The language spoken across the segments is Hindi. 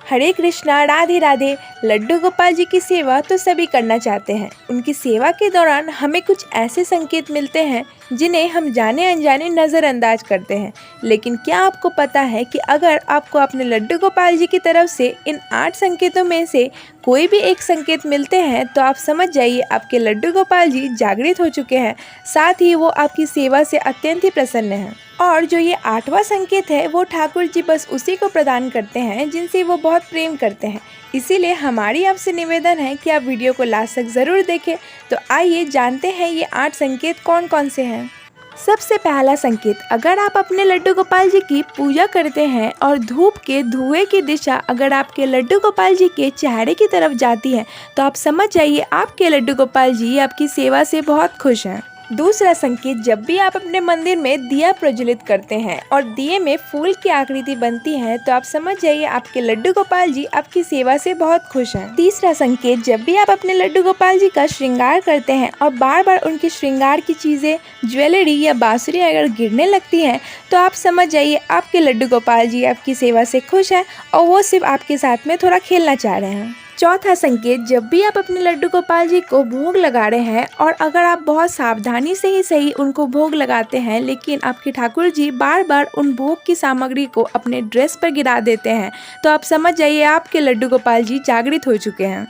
हरे कृष्णा, राधे राधे। लड्डू गोपाल जी की सेवा तो सभी करना चाहते हैं। उनकी सेवा के दौरान हमें कुछ ऐसे संकेत मिलते हैं जिन्हें हम जाने अनजाने नज़रअंदाज करते हैं। लेकिन क्या आपको पता है कि अगर आपको अपने लड्डू गोपाल जी की तरफ से इन 8 संकेतों में से कोई भी एक संकेत मिलते हैं तो आप समझ जाइए आपके लड्डू गोपाल जी जागृत हो चुके हैं, साथ ही वो आपकी सेवा से अत्यंत ही प्रसन्न हैं। और जो ये 8वां संकेत है वो ठाकुर जी बस उसी को प्रदान करते हैं जिनसे वो बहुत प्रेम करते हैं। इसीलिए हमारी आपसे निवेदन है कि आप वीडियो को लास्ट तक ज़रूर देखें। तो आइए जानते हैं ये 8 संकेत कौन कौन से हैं। सबसे पहला संकेत, अगर आप अपने लड्डू गोपाल जी की पूजा करते हैं और धूप के धुएं की दिशा अगर आपके लड्डू गोपाल जी के चेहरे की तरफ जाती है तो आप समझ जाइए आपके लड्डू गोपाल जी आपकी सेवा से बहुत खुश हैं। दूसरा संकेत, जब भी आप अपने मंदिर में दिया प्रज्वलित करते हैं और दिए में फूल की आकृति बनती है तो आप समझ जाइए आपके लड्डू गोपाल जी आपकी सेवा से बहुत खुश हैं। तीसरा संकेत, जब भी आप अपने लड्डू गोपाल जी का श्रृंगार करते हैं और बार बार उनके श्रृंगार की चीज़ें, ज्वेलरी या बांसुरी अगर गिरने लगती हैं तो आप समझ जाइए आपके लड्डू गोपाल जी आपकी सेवा से खुश हैं और वो सिर्फ आपके साथ में थोड़ा खेलना चाह रहे हैं। चौथा संकेत, जब भी आप अपने लड्डू गोपाल जी को भोग लगा रहे हैं और अगर आप बहुत सावधानी से ही सही उनको भोग लगाते हैं लेकिन आपके ठाकुर जी बार बार उन भोग की सामग्री को अपने ड्रेस पर गिरा देते हैं तो आप समझ जाइए आपके लड्डू गोपाल जी जागृत हो चुके हैं।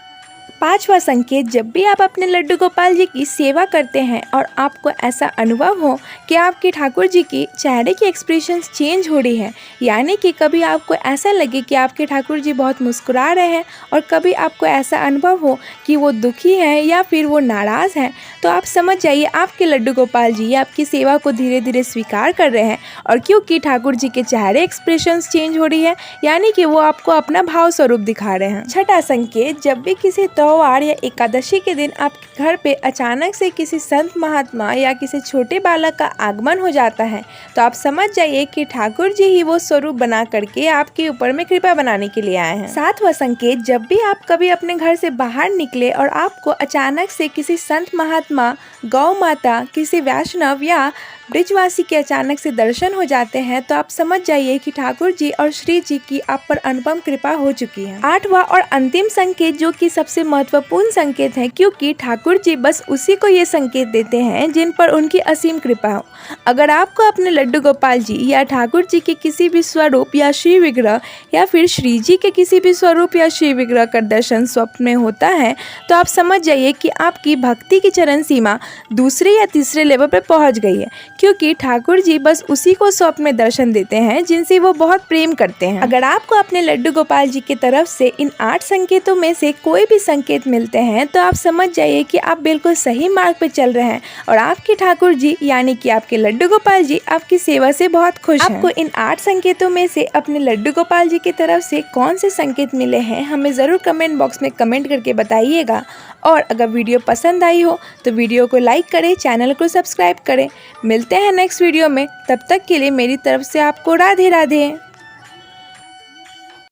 5वां संकेत, जब भी आप अपने लड्डू गोपाल जी की सेवा करते हैं और आपको ऐसा अनुभव हो कि आपके ठाकुर जी की चेहरे की एक्सप्रेशंस चेंज हो रही है, यानी कि कभी आपको ऐसा लगे कि आपके ठाकुर जी बहुत मुस्कुरा रहे हैं और कभी आपको ऐसा अनुभव हो कि वो दुखी हैं या फिर वो नाराज़ हैं, तो आप समझ जाइए आपके लड्डू गोपाल जी आपकी सेवा को धीरे धीरे स्वीकार कर रहे हैं। और क्योंकि ठाकुर जी के चेहरे एक्सप्रेशंस चेंज हो रही है यानी कि वो आपको अपना भाव स्वरूप दिखा रहे हैं। 6वां संकेत, जब भी किसी त्योहार या एकादशी के दिन आपके घर पे अचानक से किसी संत महात्मा या किसी छोटे बालक का आगमन हो जाता है तो आप समझ जाइए कि ठाकुर जी ही वो स्वरूप बना करके आपके ऊपर में कृपा बनाने के लिए आए हैं। 7वां संकेत, जब भी आप कभी अपने घर से बाहर निकले और आपको अचानक से किसी संत महात्मा, गौ माता, किसी वैष्णव या ब्रिजवासी के अचानक से दर्शन हो जाते हैं तो आप समझ जाइए कि ठाकुर जी और श्री जी की आप पर अनुपम कृपा हो चुकी है। 8वां और अंतिम संकेत जो कि सबसे महत्वपूर्ण संकेत है क्योंकि ठाकुर जी बस उसी को ये संकेत देते हैं जिन पर उनकी असीम कृपा हो। अगर आपको अपने लड्डू गोपाल जी या ठाकुर जी के किसी भी स्वरूप या श्री विग्रह या फिर श्री जी के किसी भी स्वरूप या श्री विग्रह का दर्शन स्वप्न में होता है तो आप समझ जाइए कि आपकी भक्ति की चरण सीमा दूसरे या तीसरे लेवल पर पहुंच गई है, क्योंकि ठाकुर जी बस उसी को स्वप्न में दर्शन देते हैं जिनसे वो बहुत प्रेम करते हैं। अगर आपको अपने लड्डू गोपाल जी की तरफ से इन 8 संकेतों में से कोई भी संकेत मिलते हैं तो आप समझ जाइए कि आप बिल्कुल सही मार्ग पर चल रहे हैं और आपके ठाकुर जी यानी कि आपके लड्डू गोपाल जी आपकी सेवा से बहुत खुश हैं। आपको इन 8 संकेतों में से अपने लड्डू गोपाल जी की तरफ से कौन से संकेत मिले हैं हमें ज़रूर कमेंट बॉक्स में कमेंट करके बताइएगा। और अगर वीडियो पसंद आई हो तो वीडियो को लाइक करें, चैनल को सब्सक्राइब करें। मिलते हैं नेक्स्ट वीडियो में, तब तक के लिए मेरी तरफ से आपको राधे राधे।